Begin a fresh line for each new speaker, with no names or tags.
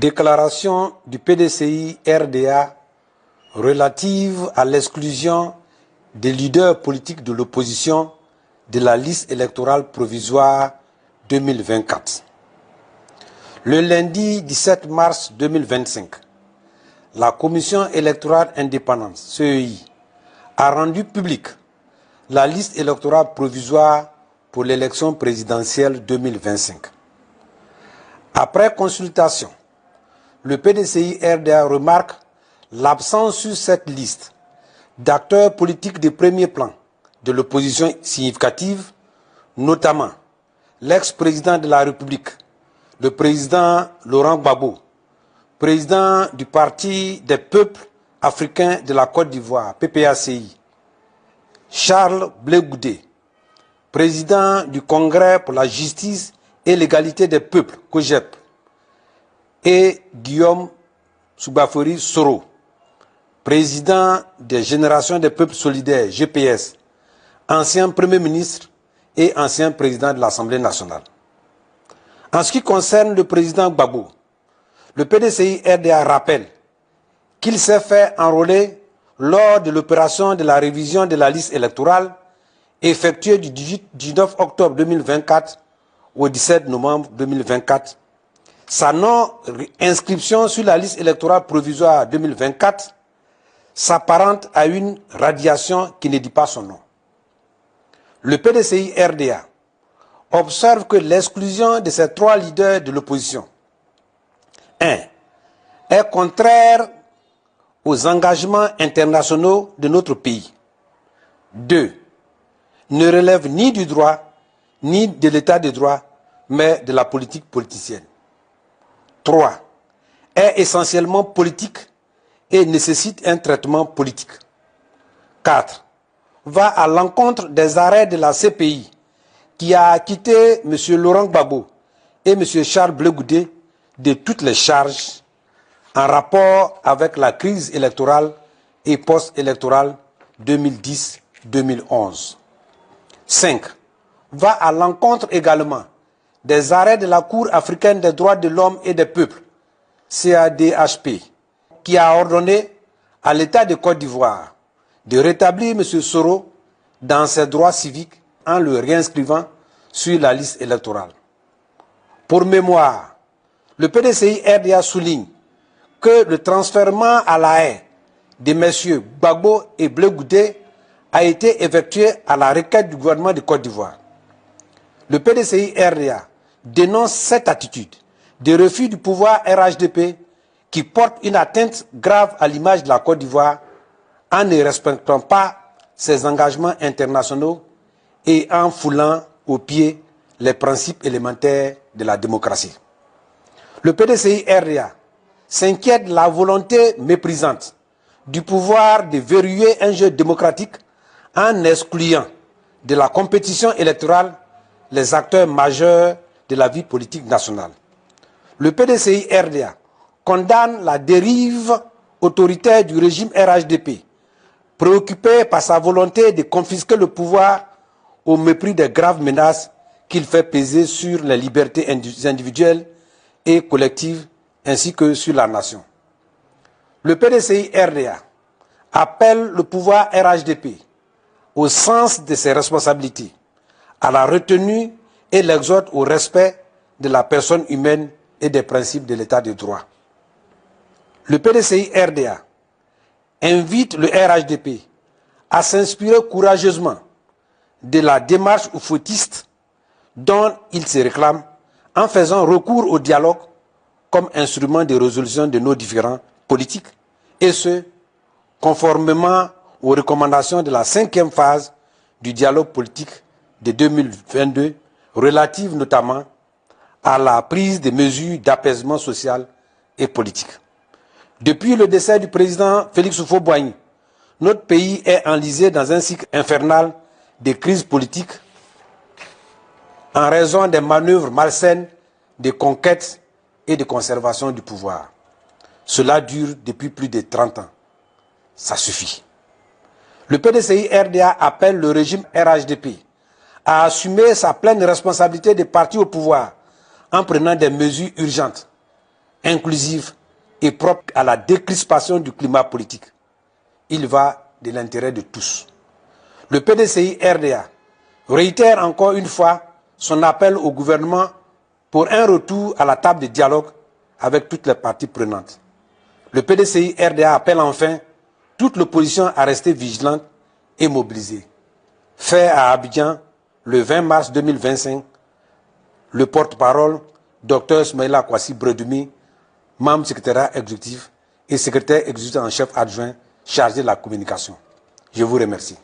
Déclaration du PDCI-RDA relative à l'exclusion des leaders politiques de l'opposition de la liste électorale provisoire 2024. Le lundi 17 mars 2025, la Commission électorale indépendante, CEI, a rendu publique la liste électorale provisoire pour l'élection présidentielle 2025. Après consultation, le PDCI-RDA remarque l'absence sur cette liste d'acteurs politiques de premier plan de l'opposition significative, notamment l'ex-président de la République, le président Laurent Gbagbo, président du Parti des peuples africains de la Côte d'Ivoire, PPACI, Charles Blé Goudé, président du Congrès pour la justice et l'égalité des peuples, COJEP, et Guillaume Soubafori Soro, président des Générations des peuples solidaires, GPS, ancien Premier ministre et ancien président de l'Assemblée nationale. En ce qui concerne le président Gbagbo, le PDCI-RDA rappelle qu'il s'est fait enrôler lors de l'opération de la révision de la liste électorale effectuée du 19 octobre 2024 au 17 novembre 2024. Sa non-inscription sur la liste électorale provisoire 2024 s'apparente à une radiation qui ne dit pas son nom. Le PDCI-RDA observe que l'exclusion de ces trois leaders de l'opposition 1. Est contraire aux engagements internationaux de notre pays. 2. Ne relève ni du droit, ni de l'état de droit, mais de la politique politicienne. 3. Est essentiellement politique et nécessite un traitement politique. 4. Va à l'encontre des arrêts de la CPI qui a acquitté M. Laurent Gbagbo et M. Charles Blé Goudé de toutes les charges en rapport avec la crise électorale et post-électorale 2010-2011. 5. Va à l'encontre également des arrêts de la Cour africaine des droits de l'homme et des peuples, CADHP, qui a ordonné à l'État de Côte d'Ivoire de rétablir M. Soro dans ses droits civiques en le réinscrivant sur la liste électorale. Pour mémoire, le PDCI-RDA souligne que le transfèrement à la haie de M. Gbagbo et Blé Goudé a été effectué à la requête du gouvernement de Côte d'Ivoire. Le PDCI-RDA dénonce cette attitude de refus du pouvoir RHDP qui porte une atteinte grave à l'image de la Côte d'Ivoire en ne respectant pas ses engagements internationaux et en foulant aux pieds les principes élémentaires de la démocratie. Le PDCI-RDA s'inquiète de la volonté méprisante du pouvoir de verrouiller un jeu démocratique en excluant de la compétition électorale les acteurs majeurs de la vie politique nationale. Le PDCI-RDA condamne la dérive autoritaire du régime RHDP, préoccupé par sa volonté de confisquer le pouvoir au mépris des graves menaces qu'il fait peser sur les libertés individuelles et collectives ainsi que sur la nation. Le PDCI-RDA appelle le pouvoir RHDP au sens de ses responsabilités, à la retenue et l'exhorte au respect de la personne humaine et des principes de l'état de droit. Le PDCI-RDA invite le RHDP à s'inspirer courageusement de la démarche oufotiste dont il se réclame en faisant recours au dialogue comme instrument de résolution de nos différends politiques, et ce, conformément aux recommandations de la 5e phase du dialogue politique de 2022, relative notamment à la prise de mesures d'apaisement social et politique. Depuis le décès du président Félix Houphouët-Boigny, notre pays est enlisé dans un cycle infernal de crise politique en raison des manœuvres malsaines de conquête et de conservation du pouvoir. Cela dure depuis plus de 30 ans. Ça suffit. Le PDCI-RDA appelle le régime RHDP à assumer sa pleine responsabilité de parti au pouvoir en prenant des mesures urgentes inclusive et propre à la décrispation du climat politique. Il va de l'intérêt de tous. Le PDCI RDA réitère encore une fois son appel au gouvernement pour un retour à la table de dialogue avec toutes les parties prenantes. Le PDCI RDA appelle enfin toute l'opposition à rester vigilante et mobilisée. Fait à Abidjan le 20 mars 2025, le porte-parole, Dr Smaïla Kwasi Bredumi, membre secrétaire exécutif et secrétaire exécutif en chef adjoint chargé de la communication. Je vous remercie.